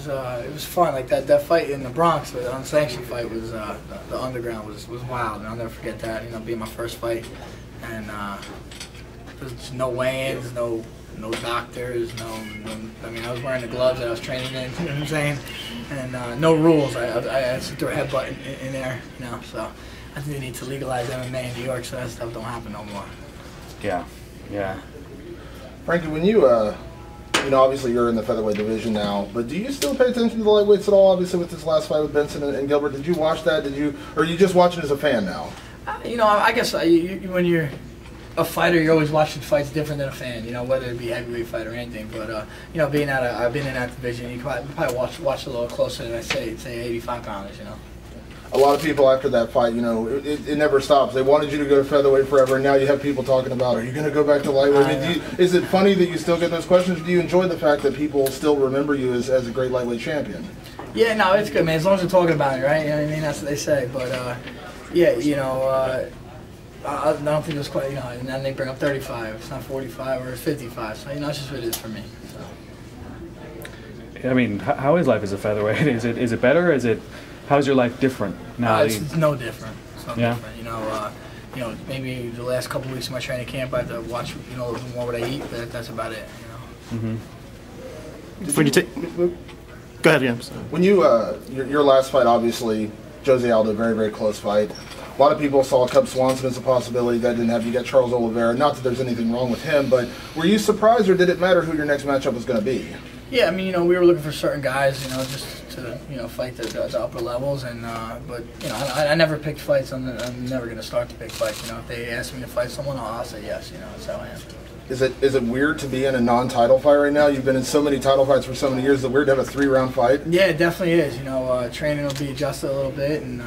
was fun. Like that fight in the Bronx, the unsanctioned fight was the underground was wild, and I'll never forget that. You know, being my first fight, and there's no weigh-ins, no doctors, I mean, I was wearing the gloves that I was training in. You know what I'm saying? And no rules. I threw a headbutt in there. You know, so I think they need to legalize MMA in New York so that stuff don't happen no more. Yeah, yeah. Frankie, when you know, obviously you're in the featherweight division now, but do you still pay attention to the lightweights at all? Obviously, with this last fight with Benson and Gilbert, did you watch that? Or are you just watching as a fan now? You know, I guess when you're a fighter, you're always watching fights different than a fan. You know, whether it be heavyweight fight or anything. But you know, I've been in that division, you probably watch a little closer than I say 85 pounders. You know. A lot of people after that fight, you know, it never stops. They wanted you to go to featherweight forever, and now you have people talking about, are you going to go back to lightweight? I mean, is it funny that you still get those questions? Do you enjoy the fact that people still remember you as a great lightweight champion? Yeah, no, it's good, man. As long as we're talking about it, right? You know what I mean? That's what they say. But yeah, you know, I don't think it was quite, you know, and then they bring up 35. It's not 45 or 55. So, you know, it's just what it is for me. So. I mean, how is life as a featherweight? Is it better? How's your life different now? It's no different. It's no yeah. different. You know, maybe the last couple of weeks of my training camp, I have to watch, you know, a little more what I eat, but that's about it. You know. When you take, go ahead, James. When you your last fight, obviously, Jose Aldo, very, very close fight. A lot of people saw Cub Swanson as a possibility. That didn't have you. Got Charles Oliveira. Not that there's anything wrong with him, but were you surprised, or did it matter who your next matchup was going to be? Yeah, I mean, you know, we were looking for certain guys, you know, just to, you know, fight the upper levels, and but you know, I never picked fights. I'm never going to start to pick fights. You know, if they ask me to fight someone, I'll say yes. You know, that's how I am. Is it weird to be in a non-title fight right now? You've been in so many title fights for so many years. Is it weird to have a 3-round fight? Yeah, it definitely is. You know, training will be adjusted a little bit, and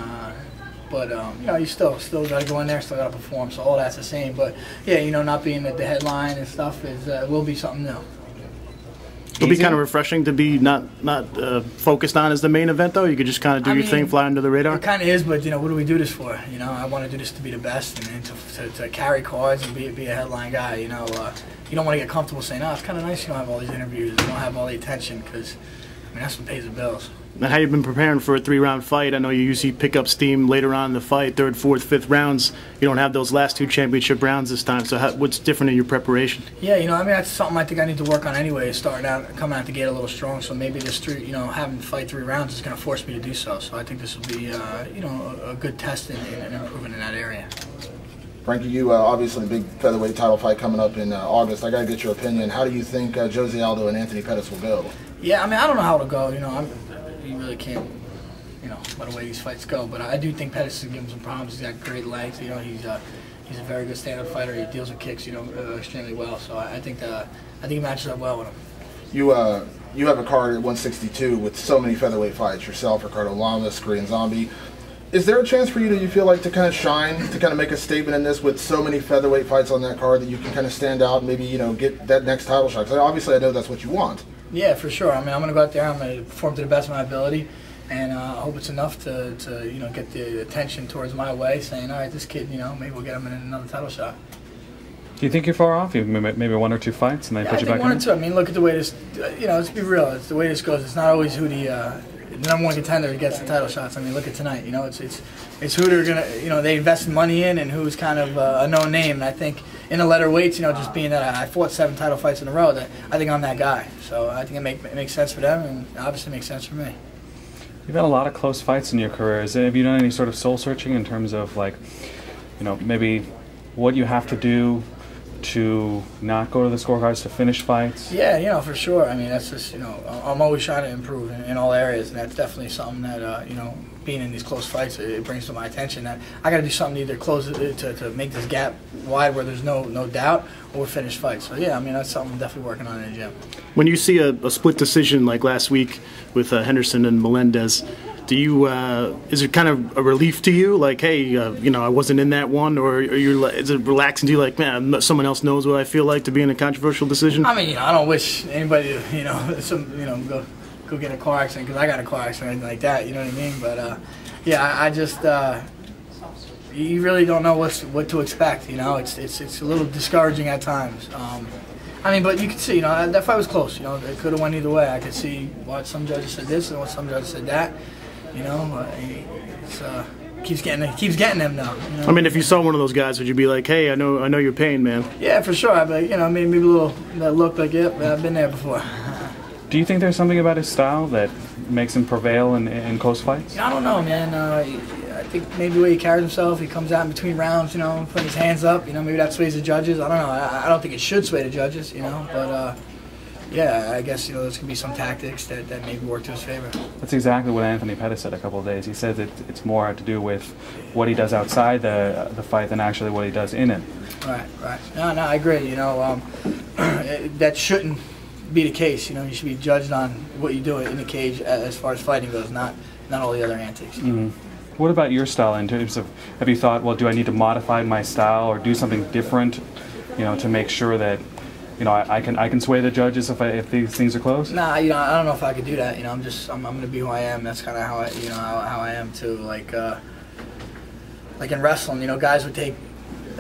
but you know, you still got to go in there, still got to perform. So all that's the same. But yeah, you know, not being at the headline and stuff will be something new. It'll be kind of refreshing to be not focused on as the main event, though. You could just kind of do your thing, fly under the radar. It kind of is, but you know, what do we do this for? You know, I want to do this to be the best and to carry cards and be a headline guy. You know, you don't want to get comfortable saying, "Oh, it's kind of nice you don't have all these interviews, you don't have all the attention," because I mean that's what pays the bills. And how you've been preparing for a 3-round fight? I know you usually pick up steam later on in the fight, 3rd, 4th, 5th rounds. You don't have those last 2 championship rounds this time. So what's different in your preparation? Yeah, you know, I mean, that's something I think I need to work on anyway. Coming out the gate a little strong. So maybe this you know, having to fight 3 rounds is going to force me to do so. So I think this will be, you know, a good test in improving in that area. Frankie, you obviously a big featherweight title fight coming up in August. I got to get your opinion. How do you think Jose Aldo and Anthony Pettis will go? Yeah, I mean, I don't know how it'll go. You know, you really can't, you know, by the way these fights go. But I do think Pettis is giving him some problems. He's got great legs. You know, he's a very good stand-up fighter. He deals with kicks, you know, extremely well. So I think he matches up well with him. You have a card at 162 with so many featherweight fights. Yourself, Ricardo Lamas, Korean Zombie. Is there a chance for you feel like to kind of shine, to kind of make a statement in this with so many featherweight fights on that card that you can kind of stand out and maybe, you know, get that next title shot? Because obviously I know that's what you want. Yeah, for sure. I mean, I'm going to go out there. I'm going to perform to the best of my ability, and I hope it's enough to you know, get the attention towards my way, saying, all right, this kid, you know, maybe we'll get him in another title shot. Do you think you're far off? Maybe 1 or 2 fights, and then put you back in? 1 or 2. I mean, look at the way this, you know, let's be real. It's the way this goes. It's not always who the number 1 contender gets the title shots. I mean, look at tonight. You know, it's who they're gonna, you know, they invest money in, and who's kind of a known name. And I think in the letter weights, you know, just being that I fought 7 title fights in a row, that I think I'm that guy. So I think it makes sense for them, and obviously makes sense for me. You've had a lot of close fights in your career. Have you done any sort of soul searching in terms of, like, you know, maybe what you have to do to not go to the scorecards to finish fights? Yeah, you know, for sure. I mean, that's just, you know, I'm always trying to improve in all areas, and that's definitely something that, you know, being in these close fights, it brings to my attention that I got to do something to either close it to make this gap wide where there's no doubt, or finish fights. So yeah, I mean, that's something I'm definitely working on in the gym. When you see a split decision like last week with Henderson and Melendez, do you is it kind of a relief to you, like, hey, you know, I wasn't in that one, or is it relaxing to you, like, man, someone else knows what I feel like to be in a controversial decision? I mean, you know, I don't wish anybody to, you know, go get a car accident because I got a car accident or anything like that. You know what I mean? But yeah, I just you really don't know what to expect. You know, it's a little discouraging at times. I mean, but you could see, you know, that fight was close. You know, it could have went either way. I could see what some judges said this and what some judges said that. You know, it's keeps getting them now. You know? I mean, if you saw one of those guys, would you be like, "Hey, I know your pain, man"? Yeah, for sure. I'd be like, you know, maybe a little that look like, yep, I've been there before. Do you think there's something about his style that makes him prevail in close fights? I don't know, man. I think maybe the way he carries himself, he comes out in between rounds, you know, putting his hands up. You know, maybe that sways the judges. I don't know. I don't think it should sway the judges, you know. But yeah, I guess, you know, there's gonna be some tactics that maybe work to his favor. That's exactly what Anthony Pettis said a couple of days. He said that it's more to do with what he does outside the fight than actually what he does in it. Right. No, I agree. You know, that shouldn't be the case. You know, you should be judged on what you do in the cage as far as fighting goes, not all the other antics. Mm-hmm. What about your style in terms of, have you thought, well, do I need to modify my style or do something different, you know, to make sure that, you know, I can sway the judges if these things are close? Nah, you know, I don't know if I could do that. You know, I'm gonna be who I am. That's kind of how I am too. Like in wrestling, you know, guys would take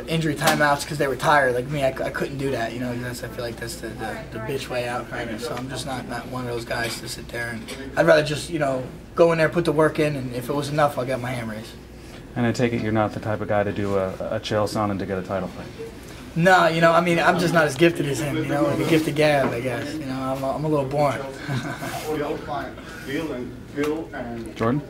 injury timeouts because they were tired. Like me, I couldn't do that. You know, I feel like that's the bitch way out kind of. So I'm just not one of those guys to sit there, and I'd rather just, you know, go in there, put the work in, and if it was enough, I'll get my hand raised. And I take it you're not the type of guy to do a Chael Sonnen to get a title fight. No, you know, I mean, I'm just not as gifted as him. You know, like a gifted gab, I guess. You know, I'm a little boring. Jordan?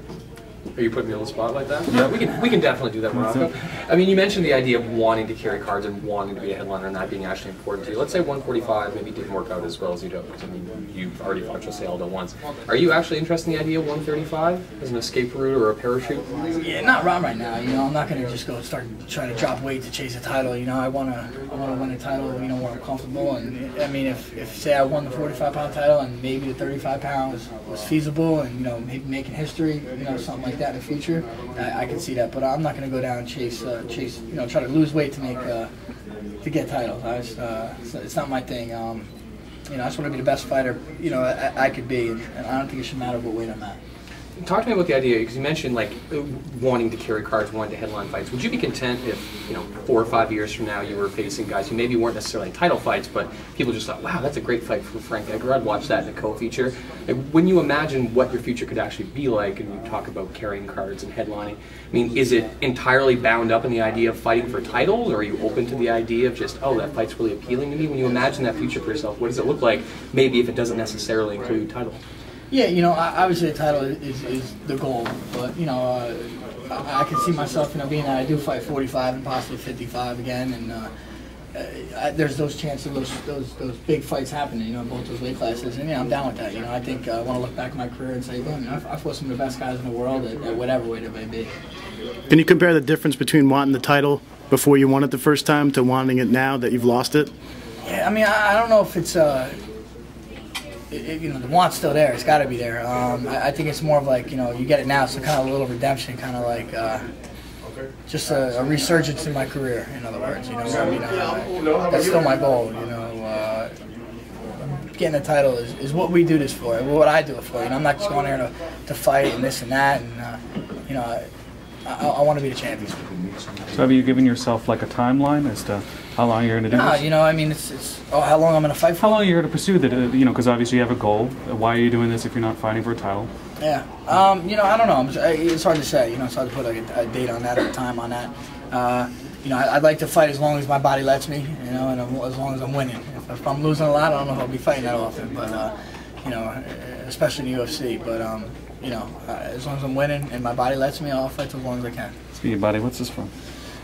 Are you putting me on the spot like that? Yeah, we can definitely do that, Morocco. I mean, you mentioned the idea of wanting to carry cards and wanting to be a headliner and that being actually important to you. Let's say 145 maybe didn't work out as well as you'd hoped, because I mean, you've already fought Jose Aldo once. Are you actually interested in the idea of 135 as an escape route or a parachute? Yeah, not right now. You know, I'm not gonna just go start trying to drop weight to chase a title. You know, I wanna win a title. You know, where I'm comfortable. And I mean, if say I won the 45-pound title and maybe the 35-pound was feasible, and you know, maybe making history, you know, something like that in the future, I can see that. But I'm not gonna go down and chase, you know, try to lose weight to make to get titles. It's not my thing. You know, I just want to be the best fighter, you know, I could be, and I don't think it should matter what weight I'm at. Talk to me about the idea, because you mentioned like wanting to carry cards, wanting to headline fights. Would you be content if, you know, 4 or 5 years from now you were facing guys who maybe weren't necessarily title fights, but people just thought, wow, that's a great fight for Frank Edgar, I'd watch that in a co-feature. Like, when you imagine what your future could actually be like, and you talk about carrying cards and headlining, I mean, is it entirely bound up in the idea of fighting for titles, or are you open to the idea of just, oh, that fight's really appealing to me? When you imagine that future for yourself, what does it look like, maybe if it doesn't necessarily include title? Yeah, you know, obviously the title is the goal, but you know, I can see myself, you know, being that I do fight 45 and possibly 55 again, and there's those chances, those big fights happening, you know, both those weight classes, and yeah, I'm down with that. You know, I think I want to look back at my career and say, damn, you know, I fought some of the best guys in the world at whatever weight it may be. Can you compare the difference between wanting the title before you won it the first time to wanting it now that you've lost it? Yeah, I mean, I don't know if it's you know, the want's still there. It's got to be there. I think it's more of like, you know, you get it now, so kind of a little redemption, kind of like just a resurgence in my career. In other words, you know, I mean, that's still my goal. You know, getting a title is what we do this for. What I do it for. You know, I'm not just going there to fight and this and that. And you know, I want to be the champion. So have you given yourself like a timeline as to how long you're going to do this? You know, I mean, how long I'm going to fight for. How long are you going to pursue that? You know, because obviously you have a goal. Why are you doing this if you're not fighting for a title? Yeah. You know, I don't know. It's hard to say. You know, it's hard to put a date on that or a time on that. You know, I'd like to fight as long as my body lets me. You know, and as long as I'm winning. If I'm losing a lot, I don't know if I'll be fighting that often. But you know, especially in the UFC. But you know, as long as I'm winning and my body lets me, I'll fight as long as I can. Speaking of body, what's this from?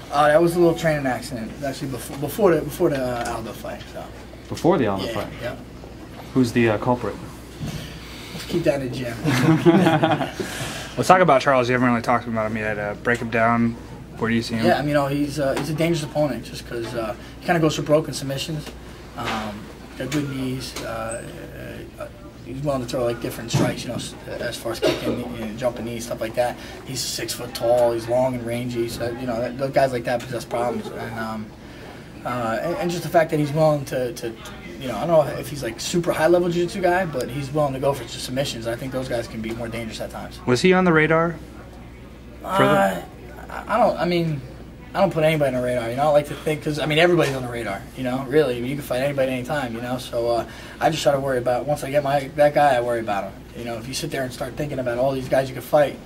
That was a little training accident. It was actually before the Aldo fight. So. Before the Aldo fight? Yeah. Who's the culprit? Let's keep that in the gym. Let's talk about Charles. You haven't really talked about him yet. Break him down. Where do you see him? Yeah, I mean, you know, he's a dangerous opponent just because he kind of goes for broken submissions. Got good knees. He's willing to throw like different strikes, you know, as far as kicking and jumping knees, stuff like that. He's 6 foot tall. He's long and rangy. So you know, those guys like that possess problems. And just the fact that he's willing to you know, I don't know if he's like super high level jiu-jitsu guy, but he's willing to go for submissions. I think those guys can be more dangerous at times. Was he on the radar? I don't. I mean, I don't put anybody on the radar. You know, I like to think, because I mean everybody's on the radar. You know, really, you can fight anybody anytime. You know, so I just try to worry about, once I get that guy, I worry about him. You know, if you sit there and start thinking about all these guys you can fight,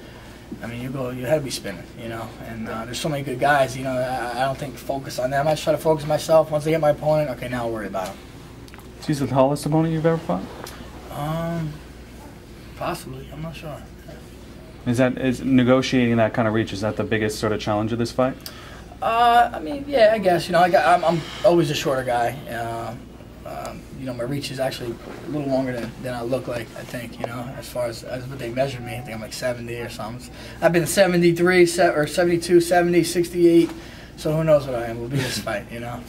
I mean, your head will be spinning. You know, and there's so many good guys. You know, I don't think focus on them. I just try to focus myself. Once I get my opponent, okay, now I'll worry about him. Is he the tallest opponent you've ever fought? Possibly. I'm not sure. Is negotiating that kind of reach, is that the biggest sort of challenge of this fight? I mean, yeah, I guess. You know, I'm always a shorter guy. You know, my reach is actually a little longer than I look like, I think, you know, as far as what they measured me. I think I'm like 70 or something. I've been 73, or 72, 70, 68, so who knows what I am. We'll be this fight, you know.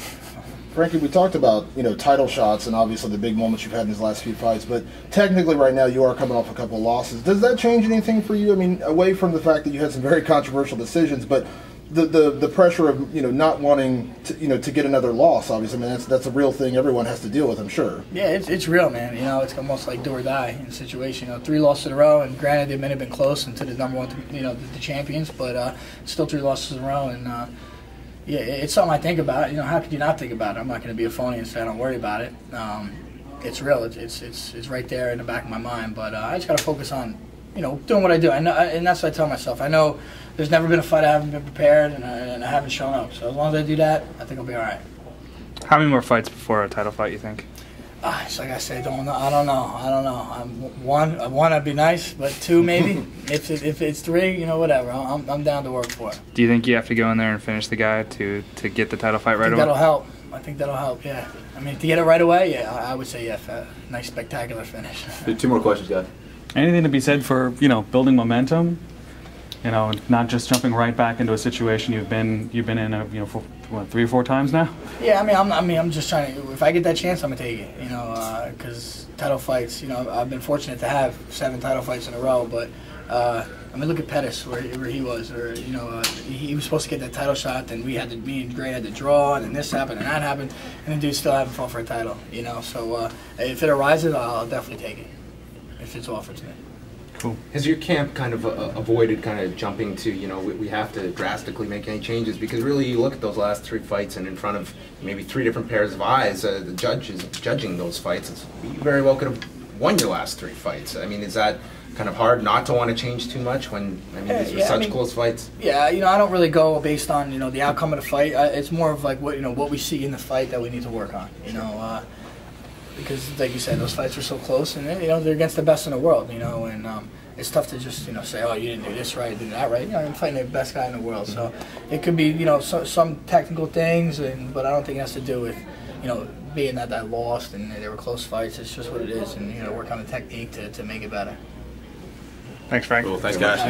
Frankie, we talked about, you know, title shots and obviously the big moments you've had in these last few fights, but technically right now you are coming off a couple of losses. Does that change anything for you? I mean, away from the fact that you had some very controversial decisions, but the pressure of, you know, not wanting to, you know, to get another loss, obviously, I mean, that's a real thing everyone has to deal with, I'm sure. Yeah, it's real, man. You know, it's almost like do or die in a situation. You know, 3 losses in a row, and granted they may have been close into the number 1, you know, the champions, but still 3 losses in a row, and yeah, it's something I think about. You know, how could you not think about it? I'm not going to be a phony and say I don't worry about it. It's real. It's right there in the back of my mind. But I just got to focus on, you know, doing what I do. I know, and that's what I tell myself. I know there's never been a fight I haven't been prepared and I haven't shown up. So as long as I do that, I think I'll be all right. How many more fights before a title fight, you think? It's like I say, I don't know. One, I'd be nice, but 2 maybe. if it's 3, you know, whatever. I'm down to work for it. Do you think you have to go in there and finish the guy to get the title fight right away? That'll help. I think that'll help. Yeah. I mean, to get it right away, yeah, I would say yeah. Nice, spectacular finish. 2 more questions, guys. Anything to be said for, you know, building momentum? You know, not just jumping right back into a situation you've been in, you know, for what, 3 or 4 times now. Yeah, I'm just trying to. If I get that chance, I'm gonna take it. You know, because title fights. You know, I've been fortunate to have 7 title fights in a row. But I mean, look at Pettis, where he was, or you know, he was supposed to get that title shot. Then me and Gray had to draw, and then this happened, and that happened, and the dude still haven't fought for a title. You know, so if it arises, I'll definitely take it if it's offered to me. Cool. Has your camp kind of avoided kind of jumping to, you know, we have to drastically make any changes? Because really you look at those last 3 fights and in front of maybe 3 different pairs of eyes, the judge is judging those fights. You very well could have won your last 3 fights. I mean, is that kind of hard not to want to change too much when, I mean, these are such close fights? Yeah, you know, I don't really go based on, you know, the outcome of the fight. It's more of like what we see in the fight that we need to work on, you know. Because, like you said, those fights are so close, and you know they're against the best in the world, you know, and it's tough to just, you know, say, oh, you didn't do this right, did that right. You know, I'm fighting the best guy in the world, so it could be, you know, some technical things, but I don't think it has to do with, you know, being that I lost and they were close fights. It's just what it is, and you know, work on the technique to make it better. Thanks, Frank. Cool. Thanks, guys.